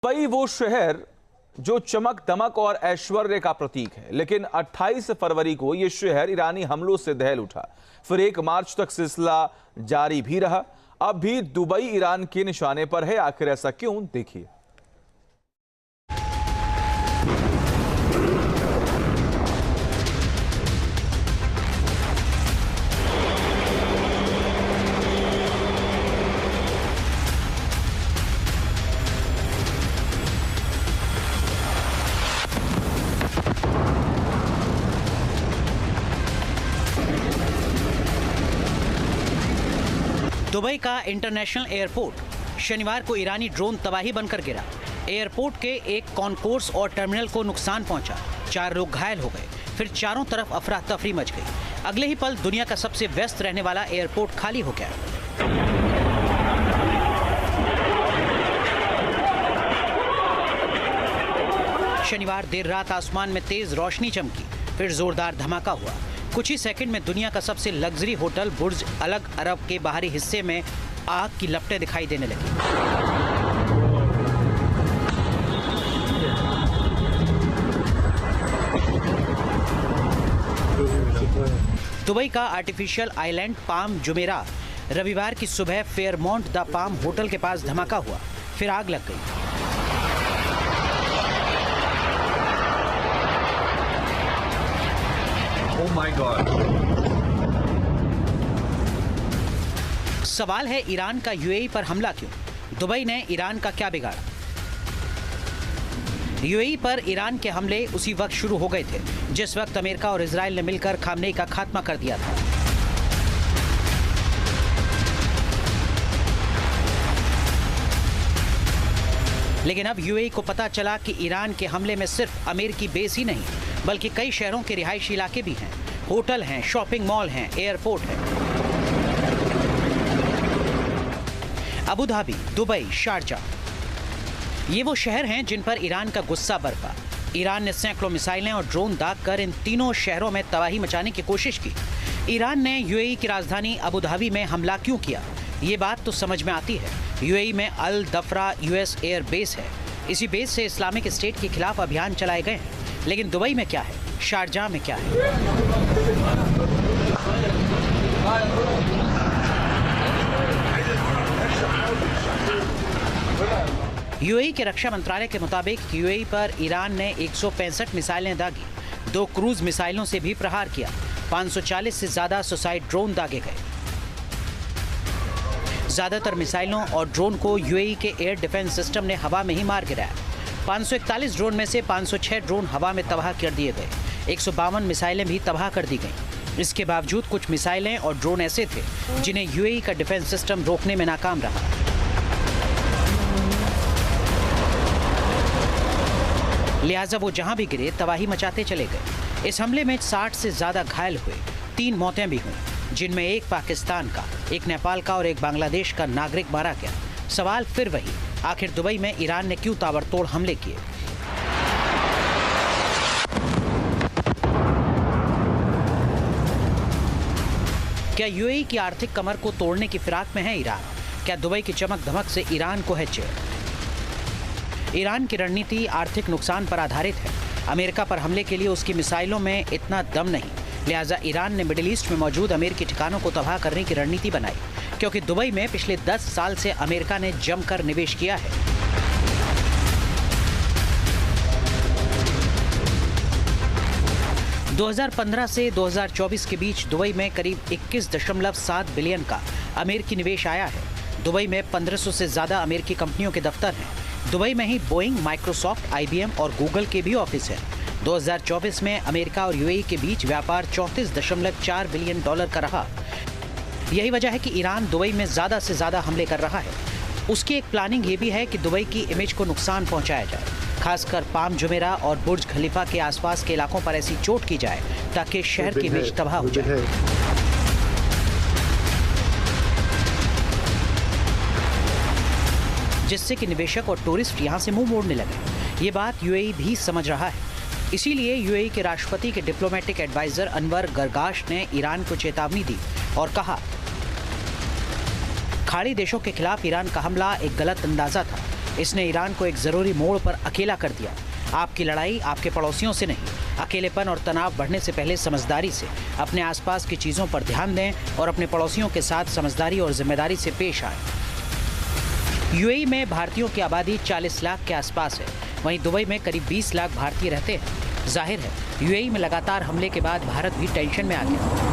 Dubai वो शहर जो चमक दमक और ऐश्वर्य का प्रतीक है, लेकिन 28 फरवरी को यह शहर ईरानी हमलों से दहल उठा। फिर 1 मार्च तक सिलसिला जारी भी रहा। अब भी दुबई ईरान के निशाने पर है। आखिर ऐसा क्यों, देखिए। दुबई का इंटरनेशनल एयरपोर्ट शनिवार को ईरानी ड्रोन तबाही बनकर गिरा। एयरपोर्ट के एक कॉन्कोर्स और टर्मिनल को नुकसान पहुंचा। 4 लोग घायल हो गए। फिर चारों तरफ अफरा तफरी मच गई। अगले ही पल दुनिया का सबसे व्यस्त रहने वाला एयरपोर्ट खाली हो गया। शनिवार देर रात आसमान में तेज रोशनी चमकी, फिर जोरदार धमाका हुआ। कुछ ही सेकंड में दुनिया का सबसे लग्जरी होटल बुर्ज अल अरब के बाहरी हिस्से में आग की लपटें दिखाई देने लगी। दुबई का आर्टिफिशियल आइलैंड पाम जुमेरा रविवार की सुबह फेयरमोंट द पाम होटल के पास धमाका हुआ, फिर आग लग गई। Oh my God. सवाल है, ईरान का यूएई पर हमला क्यों? दुबई ने ईरान का क्या बिगाड़ा? यूएई पर ईरान के हमले उसी वक्त शुरू हो गए थे जिस वक्त अमेरिका और इजराइल ने मिलकर खामनेई का खात्मा कर दिया था। लेकिन अब यूएई को पता चला कि ईरान के हमले में सिर्फ अमेरिकी बेस ही नहीं, बल्कि कई शहरों के रिहायशी इलाके भी हैं, होटल हैं, शॉपिंग मॉल हैं, एयरपोर्ट है। अबू धाबी, दुबई, शारजाह, ये वो शहर हैं जिन पर ईरान का गुस्सा बरपा। ईरान ने सैकड़ों मिसाइलें और ड्रोन दागकर इन तीनों शहरों में तबाही मचाने की कोशिश की। ईरान ने यूएई की राजधानी अबू धाबी में हमला क्यों किया, ये बात तो समझ में आती है। यूएई में अल दफरा यूएस एयर बेस है। इसी बेस से इस्लामिक स्टेट के खिलाफ अभियान चलाए गए हैं। लेकिन दुबई में क्या है, शारजाह में क्या है? यूएई के रक्षा मंत्रालय के मुताबिक यूएई पर ईरान ने 165 मिसाइलें दागी, 2 क्रूज मिसाइलों से भी प्रहार किया। 540 से ज्यादा सुसाइड ड्रोन दागे गए। ज्यादातर मिसाइलों और ड्रोन को यूएई के एयर डिफेंस सिस्टम ने हवा में ही मार गिराया। 541 ड्रोन में से 506 ड्रोन हवा में तबाह कर दिए गए। 152 मिसाइलें भी तबाह कर दी गईं। इसके बावजूद कुछ मिसाइलें और ड्रोन ऐसे थे जिन्हें यूएई का डिफेंस सिस्टम रोकने में नाकाम रहा। लिहाजा वो जहां भी गिरे तबाही मचाते चले गए। इस हमले में 60 से ज्यादा घायल हुए, 3 मौतें भी हुई, जिनमें एक पाकिस्तान का, एक नेपाल का और एक बांग्लादेश का नागरिक मारा गया। सवाल फिर वही, आखिर दुबई में ईरान ने क्यों ताबड़तोड़ हमले किए? क्या यूएई की आर्थिक कमर को तोड़ने की फिराक में है ईरान? क्या दुबई की चमक धमक से ईरान को है चेड़? ईरान की रणनीति आर्थिक नुकसान पर आधारित है। अमेरिका पर हमले के लिए उसकी मिसाइलों में इतना दम नहीं, लिहाजा ईरान ने मिडिल ईस्ट में मौजूद अमेरिकी ठिकानों को तबाह करने की रणनीति बनाई, क्योंकि दुबई में पिछले 10 साल से अमेरिका ने जमकर निवेश किया है। – 2015 से 2024 के बीच दुबई में करीब 21.7 बिलियन का अमेरिकी निवेश आया है। दुबई में 1500 से ज्यादा अमेरिकी कंपनियों के दफ्तर हैं। दुबई में ही बोइंग, माइक्रोसॉफ्ट, आईबीएम और गूगल के भी ऑफिस हैं। 2024 में अमेरिका और यूएई के बीच व्यापार 34.4 बिलियन डॉलर का रहा। यही वजह है कि ईरान दुबई में ज्यादा से ज्यादा हमले कर रहा है। उसकी एक प्लानिंग ये भी है कि दुबई की इमेज को नुकसान पहुंचाया जाए, खासकर पाम जुमेरा और बुर्ज खलीफा के आसपास के इलाकों पर ऐसी चोट की जाए ताकि शहर की इमेज तबाह हो जाए। जिससे कि निवेशक और टूरिस्ट यहां से मुंह मोड़ने लगे। ये बात यूएई भी समझ रहा है। इसीलिए यूएई के राष्ट्रपति के डिप्लोमेटिक एडवाइजर अनवर गरगाश ने ईरान को चेतावनी दी और कहा, खाड़ी देशों के खिलाफ ईरान का हमला एक गलत अंदाजा था। इसने ईरान को एक जरूरी मोड़ पर अकेला कर दिया। आपकी लड़ाई आपके पड़ोसियों से नहीं, अकेलेपन और तनाव बढ़ने से पहले समझदारी से अपने आसपास की चीजों पर ध्यान दें और अपने पड़ोसियों के साथ समझदारी और जिम्मेदारी से पेश आए। यूएई में भारतीयों की आबादी 40 लाख के आसपास है। वहीं दुबई में करीब 20 लाख भारतीय रहते हैं। जाहिर है यूएई में लगातार हमले के बाद भारत भी टेंशन में आ गया।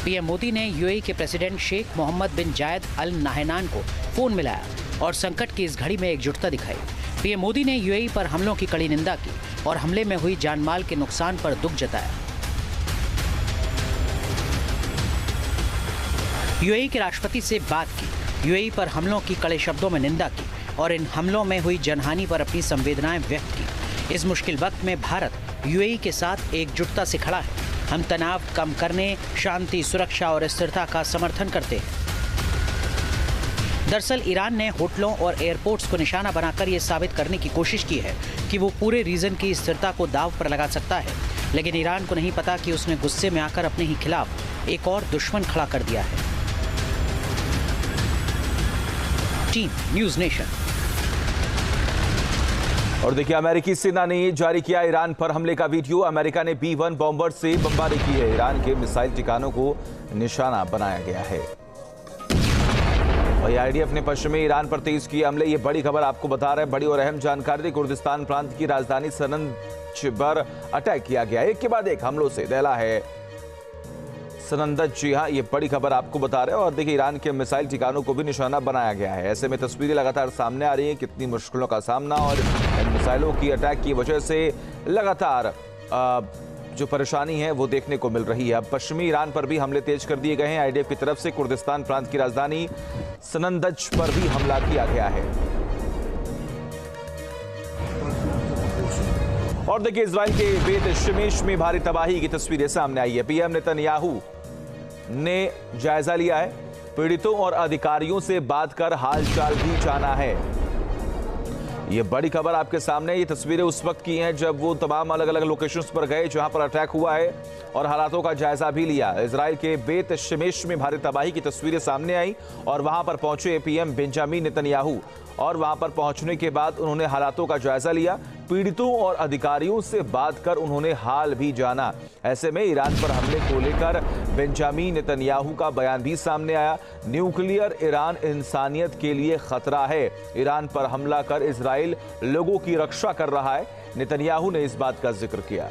पीएम मोदी ने यूएई के प्रेसिडेंट शेख मोहम्मद बिन जायद अल नाहयान को फोन मिलाया और संकट की इस घड़ी में एकजुटता दिखाई। पीएम मोदी ने यूएई पर हमलों की कड़ी निंदा की और हमले में हुई जानमाल के नुकसान पर दुख जताया। यूएई के राष्ट्रपति से बात की, यूएई पर हमलों की कड़े शब्दों में निंदा की और इन हमलों में हुई जनहानि पर अपनी संवेदनाएं व्यक्त की। इस मुश्किल वक्त में भारत यूएई के साथ एकजुटता से खड़ा है। हम तनाव कम करने, शांति, सुरक्षा और स्थिरता का समर्थन करते हैं। दरअसल ईरान ने होटलों और एयरपोर्ट्स को निशाना बनाकर यह साबित करने की कोशिश की है कि वो पूरे रीजन की स्थिरता को दांव पर लगा सकता है, लेकिन ईरान को नहीं पता कि उसने गुस्से में आकर अपने ही खिलाफ एक और दुश्मन खड़ा कर दिया है। Team news nation. और देखिए, अमेरिकी सेना ने जारी किया ईरान पर हमले का वीडियो। अमेरिका ने B-1 बॉम्बर से बमबारी की है। ईरान के मिसाइल ठिकानों को निशाना बनाया गया है। और IDF ने पश्चिमी ईरान पर तेज किए हमले। ये बड़ी खबर आपको बता रहे हैं। बड़ी और अहम जानकारी। कुर्दिस्तान प्रांत की राजधानी सनंदज पर अटैक किया गया। एक के बाद एक हमलों से दहला है सनंदज। जी हाँ, ये बड़ी खबर आपको बता रहे हैं। और देखिए, ईरान के मिसाइल ठिकानों को भी निशाना बनाया गया है। ऐसे में तस्वीरें लगातार सामने आ रही हैं, कितनी मुश्किलों का सामना और इन मिसाइलों की अटैक की वजह से लगातार जो परेशानी है वो देखने को मिल रही है। अब पश्चिमी ईरान पर भी हमले तेज कर दिए गए हैं। IDF की तरफ से कुर्दिस्तान प्रांत की राजधानी सनंदज पर भी हमला किया गया है। और देखिए, इजराइल के बेत शिमेश में भारी तबाही की तस्वीरें सामने आई है। पीएम नेतन्याहू ने जायजा लिया है। पीड़ितों और अधिकारियों से बात कर हालचाल भी जाना है। ये बड़ी खबर आपके सामने। ये तस्वीरें उस वक्त की हैं जब वो तमाम अलग अलग लोकेशंस पर गए जहां पर अटैक हुआ है और हालातों का जायजा भी लिया। इजराइल के बेत शिमेश में भारी तबाही की तस्वीरें सामने आई और वहां पर पहुंचे पीएम बेंजामिन नेतन्याहू और वहां पर पहुंचने के बाद उन्होंने हालातों का जायजा लिया। पीड़ितों और अधिकारियों से बात कर उन्होंने हाल भी जाना। ऐसे में ईरान पर हमले को लेकर बेंजामिन नेतन्याहू का बयान भी सामने आया। न्यूक्लियर ईरान इंसानियत के लिए खतरा है। ईरान पर हमला कर इजराइल लोगों की रक्षा कर रहा है। नेतन्याहू ने इस बात का जिक्र किया।